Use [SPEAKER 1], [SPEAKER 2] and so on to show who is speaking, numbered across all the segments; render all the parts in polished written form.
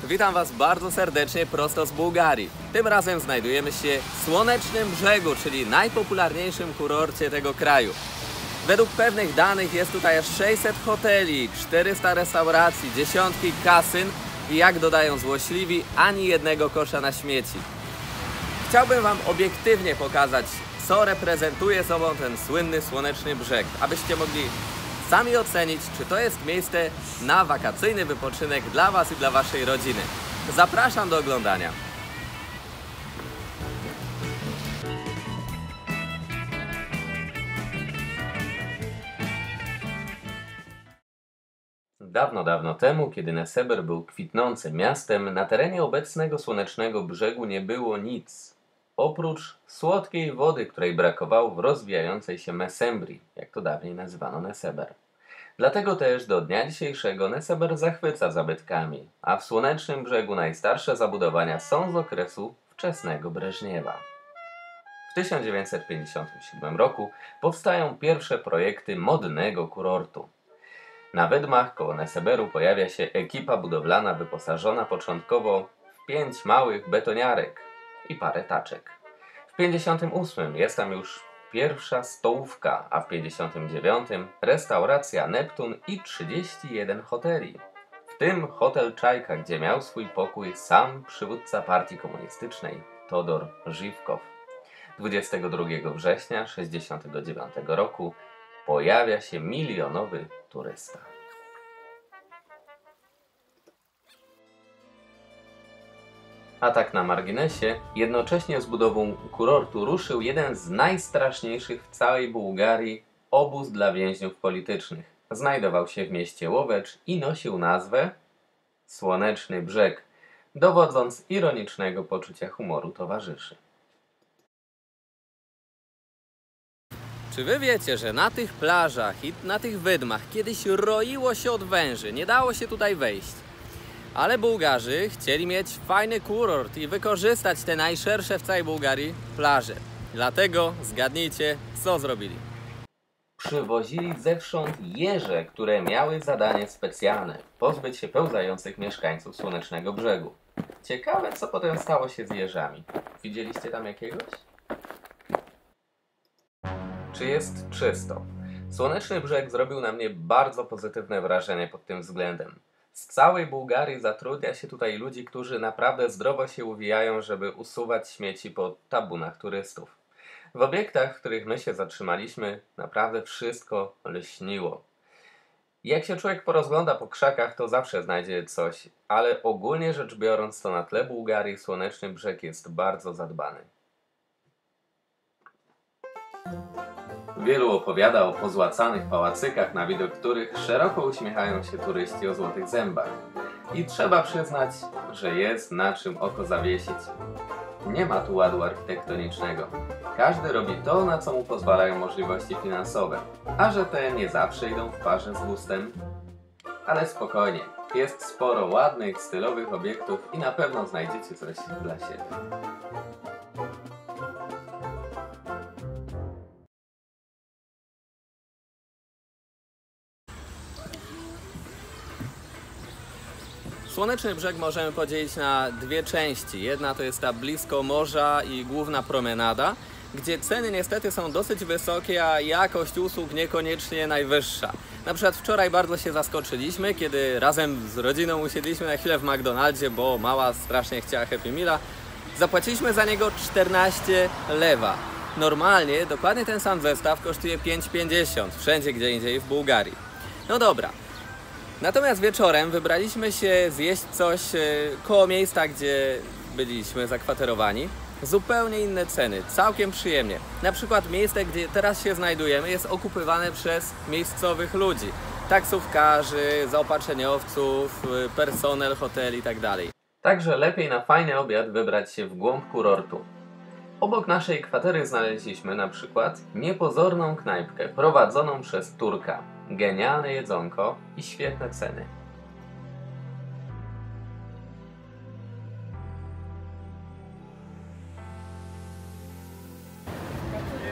[SPEAKER 1] Witam Was bardzo serdecznie prosto z Bułgarii. Tym razem znajdujemy się w Słonecznym Brzegu, czyli najpopularniejszym kurorcie tego kraju. Według pewnych danych jest tutaj aż 600 hoteli, 400 restauracji, dziesiątki kasyn i jak dodają złośliwi, ani jednego kosza na śmieci. Chciałbym Wam obiektywnie pokazać, co reprezentuje sobą ten słynny Słoneczny Brzeg, abyście mogli sami ocenić, czy to jest miejsce na wakacyjny wypoczynek dla Was i dla Waszej rodziny. Zapraszam do oglądania. Dawno, dawno temu, kiedy Neseber był kwitnącym miastem, na terenie obecnego Słonecznego Brzegu nie było nic. Oprócz słodkiej wody, której brakowało w rozwijającej się Mesembrii, jak to dawniej nazywano Neseber. Dlatego też do dnia dzisiejszego Neseber zachwyca zabytkami, a w Słonecznym Brzegu najstarsze zabudowania są z okresu wczesnego Breżniewa. W 1957 roku powstają pierwsze projekty modnego kurortu. Na wydmach koło Neseberu pojawia się ekipa budowlana wyposażona początkowo w 5 małych betoniarek i parę taczek. W 1958 jest tam już pierwsza stołówka, a w 1959 restauracja Neptun i 31 hoteli. W tym hotel Czajka, gdzie miał swój pokój sam przywódca partii komunistycznej Todor Żywkow. 22 września 1969 roku pojawia się milionowy turysta. A tak na marginesie, jednocześnie z budową kurortu ruszył jeden z najstraszniejszych w całej Bułgarii obóz dla więźniów politycznych. Znajdował się w mieście Łowecz i nosił nazwę Słoneczny Brzeg, dowodząc ironicznego poczucia humoru towarzyszy. Czy wy wiecie, że na tych plażach i na tych wydmach kiedyś roiło się od węży, nie dało się tutaj wejść? Ale Bułgarzy chcieli mieć fajny kurort i wykorzystać te najszersze w całej Bułgarii plaże. Dlatego zgadnijcie, co zrobili. Przywozili zewsząd jeże, które miały zadanie specjalne – pozbyć się pełzających mieszkańców Słonecznego Brzegu. Ciekawe, co potem stało się z jeżami. Widzieliście tam jakiegoś? Czy jest czysto? Słoneczny Brzeg zrobił na mnie bardzo pozytywne wrażenie pod tym względem. Z całej Bułgarii zatrudnia się tutaj ludzi, którzy naprawdę zdrowo się uwijają, żeby usuwać śmieci po tabunach turystów. W obiektach, w których my się zatrzymaliśmy, naprawdę wszystko lśniło. Jak się człowiek porozgląda po krzakach, to zawsze znajdzie coś, ale ogólnie rzecz biorąc, to na tle Bułgarii Słoneczny Brzeg jest bardzo zadbany. Wielu opowiada o pozłacanych pałacykach, na widok których szeroko uśmiechają się turyści o złotych zębach. I trzeba przyznać, że jest na czym oko zawiesić. Nie ma tu ładu architektonicznego. Każdy robi to, na co mu pozwalają możliwości finansowe. A że te nie zawsze idą w parze z gustem. Ale spokojnie, jest sporo ładnych, stylowych obiektów i na pewno znajdziecie coś dla siebie. Słoneczny Brzeg możemy podzielić na dwie części. Jedna to jest ta blisko morza i główna promenada, gdzie ceny niestety są dosyć wysokie, a jakość usług niekoniecznie najwyższa. Na przykład wczoraj bardzo się zaskoczyliśmy, kiedy razem z rodziną usiedliśmy na chwilę w McDonaldzie, bo mała strasznie chciała Happy Meala. Zapłaciliśmy za niego 14 lewa. Normalnie dokładnie ten sam zestaw kosztuje 5,50 wszędzie gdzie indziej w Bułgarii. No dobra. Natomiast wieczorem wybraliśmy się zjeść coś koło miejsca, gdzie byliśmy zakwaterowani. Zupełnie inne ceny, całkiem przyjemnie. Na przykład miejsce, gdzie teraz się znajdujemy, jest okupywane przez miejscowych ludzi. Taksówkarzy, zaopatrzeniowców, personel hoteli itd. Także lepiej na fajny obiad wybrać się w głąb kurortu. Obok naszej kwatery znaleźliśmy na przykład niepozorną knajpkę prowadzoną przez Turka. Genialne jedzonko i świetne ceny.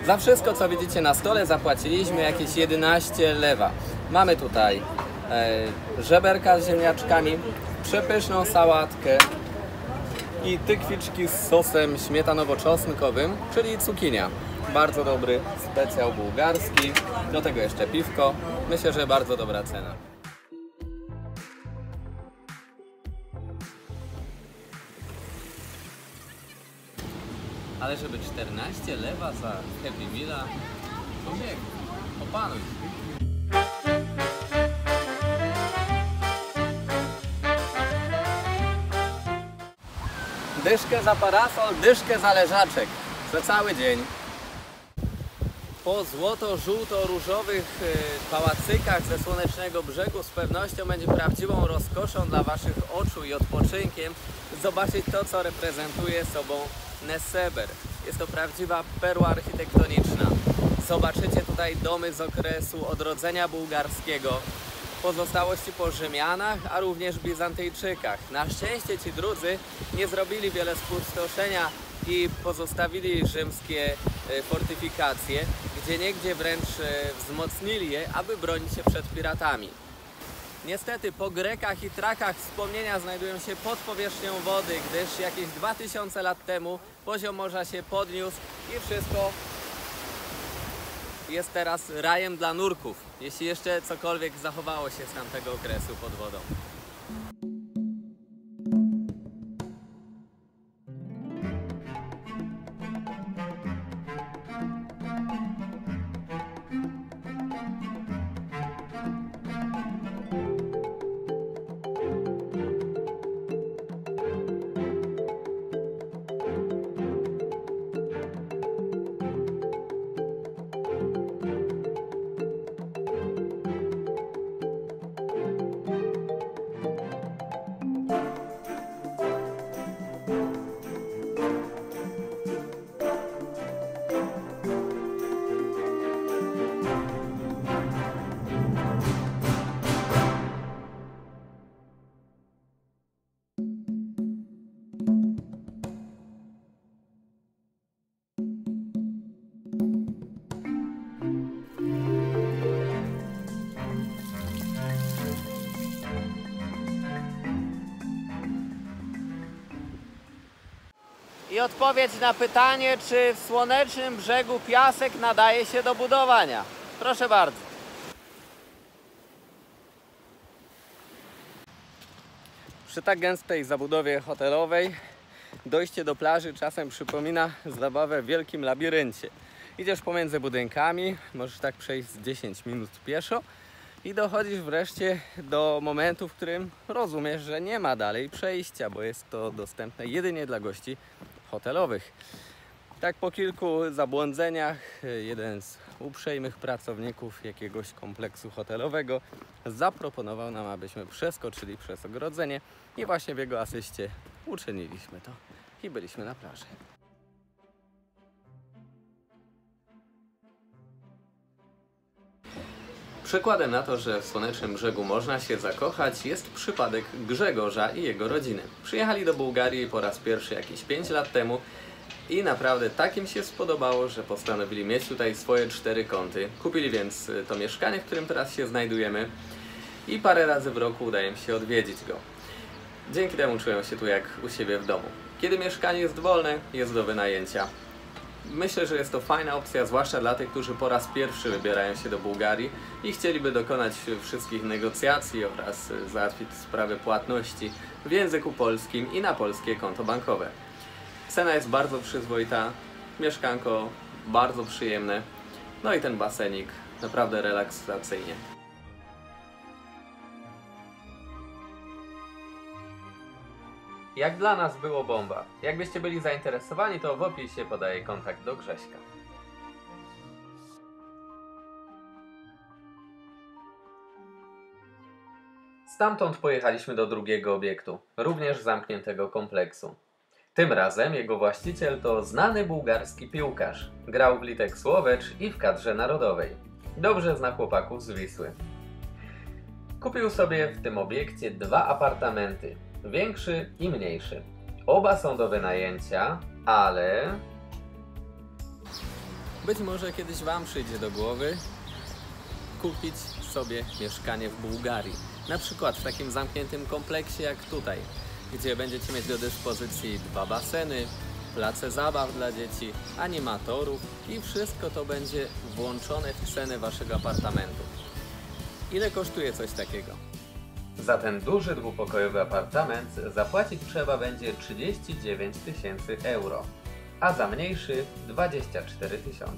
[SPEAKER 1] Za wszystko, co widzicie na stole, zapłaciliśmy jakieś 11 lewa. Mamy tutaj żeberka z ziemniaczkami, przepyszną sałatkę i tykwiczki z sosem śmietanowo-czosnkowym, czyli cukinia. Bardzo dobry specjał bułgarski, do tego jeszcze piwko. Myślę, że bardzo dobra cena. Ale żeby 14 lewa za Happy Meala, człowiek, opanuj. Dyszkę za parasol, dyszkę za leżaczek. Za cały dzień. Po złoto-żółto-różowych pałacykach ze Słonecznego Brzegu z pewnością będzie prawdziwą rozkoszą dla Waszych oczu i odpoczynkiem zobaczyć to, co reprezentuje sobą Nesseber. Jest to prawdziwa perła architektoniczna. Zobaczycie tutaj domy z okresu odrodzenia bułgarskiego, pozostałości po Rzymianach, a również Bizantyjczykach. Na szczęście ci drudzy nie zrobili wiele spustoszenia i pozostawili rzymskie fortyfikacje, gdzieniegdzie wręcz wzmocnili je, aby bronić się przed piratami. Niestety po Grekach i Trakach wspomnienia znajdują się pod powierzchnią wody, gdyż jakieś 2000 lat temu poziom morza się podniósł i wszystko jest teraz rajem dla nurków, jeśli jeszcze cokolwiek zachowało się z tamtego okresu pod wodą. I odpowiedź na pytanie, czy w Słonecznym Brzegu piasek nadaje się do budowania. Proszę bardzo. Przy tak gęstej zabudowie hotelowej dojście do plaży czasem przypomina zabawę w wielkim labiryncie. Idziesz pomiędzy budynkami, możesz tak przejść z 10 minut pieszo i dochodzisz wreszcie do momentu, w którym rozumiesz, że nie ma dalej przejścia, bo jest to dostępne jedynie dla gości hotelowych. Tak po kilku zabłądzeniach jeden z uprzejmych pracowników jakiegoś kompleksu hotelowego zaproponował nam, abyśmy przeskoczyli przez ogrodzenie i właśnie w jego asyście uczyniliśmy to i byliśmy na plaży. Przykładem na to, że w Słonecznym Brzegu można się zakochać, jest przypadek Grzegorza i jego rodziny. Przyjechali do Bułgarii po raz pierwszy jakieś 5 lat temu i naprawdę tak im się spodobało, że postanowili mieć tutaj swoje 4 kąty. Kupili więc to mieszkanie, w którym teraz się znajdujemy i parę razy w roku udaje mi się odwiedzić go. Dzięki temu czują się tu jak u siebie w domu. Kiedy mieszkanie jest wolne, jest do wynajęcia. Myślę, że jest to fajna opcja, zwłaszcza dla tych, którzy po raz pierwszy wybierają się do Bułgarii i chcieliby dokonać wszystkich negocjacji oraz załatwić sprawy płatności w języku polskim i na polskie konto bankowe. Cena jest bardzo przyzwoita, mieszkanko bardzo przyjemne, no i ten basenik naprawdę relaksacyjnie. Jak dla nas było bomba. Jakbyście byli zainteresowani, to w opisie podaję kontakt do Grześka. Stamtąd pojechaliśmy do drugiego obiektu, również zamkniętego kompleksu. Tym razem jego właściciel to znany bułgarski piłkarz. Grał w Litek Słowacz i w kadrze narodowej. Dobrze zna chłopaków z Wisły. Kupił sobie w tym obiekcie 2 apartamenty. Większy i mniejszy. Oba są do wynajęcia, ale być może kiedyś Wam przyjdzie do głowy kupić sobie mieszkanie w Bułgarii. Na przykład w takim zamkniętym kompleksie jak tutaj, gdzie będziecie mieć do dyspozycji 2 baseny, place zabaw dla dzieci, animatorów i wszystko to będzie włączone w cenę waszego apartamentu. Ile kosztuje coś takiego? Za ten duży dwupokojowy apartament zapłacić trzeba będzie 39 000 euro, a za mniejszy 24 000.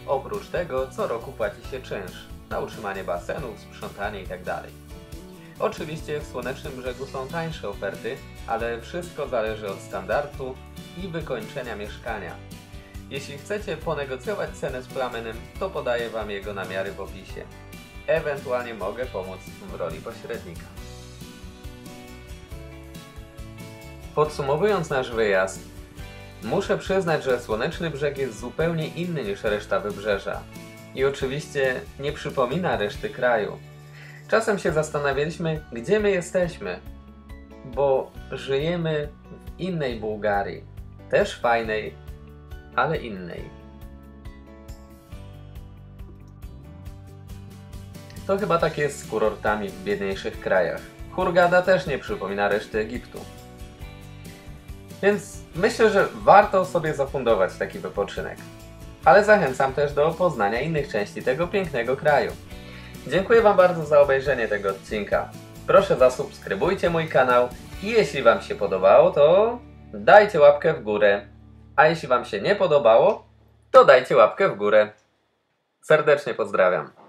[SPEAKER 1] Oprócz tego co roku płaci się czynsz na utrzymanie basenów, sprzątanie itd. Oczywiście w Słonecznym Brzegu są tańsze oferty, ale wszystko zależy od standardu i wykończenia mieszkania. Jeśli chcecie ponegocjować cenę z plamenem, to podaję wam jego namiary w opisie. Ewentualnie mogę pomóc w roli pośrednika. Podsumowując nasz wyjazd, muszę przyznać, że Słoneczny Brzeg jest zupełnie inny niż reszta Wybrzeża i oczywiście nie przypomina reszty kraju. Czasem się zastanawialiśmy, gdzie my jesteśmy, bo żyjemy w innej Bułgarii, też fajnej, ale innej. To chyba tak jest z kurortami w biedniejszych krajach. Hurghada też nie przypomina reszty Egiptu. Więc myślę, że warto sobie zafundować taki wypoczynek. Ale zachęcam też do poznania innych części tego pięknego kraju. Dziękuję wam bardzo za obejrzenie tego odcinka. Proszę zasubskrybujcie mój kanał i jeśli wam się podobało, to dajcie łapkę w górę. A jeśli wam się nie podobało, to dajcie łapkę w górę. Serdecznie pozdrawiam.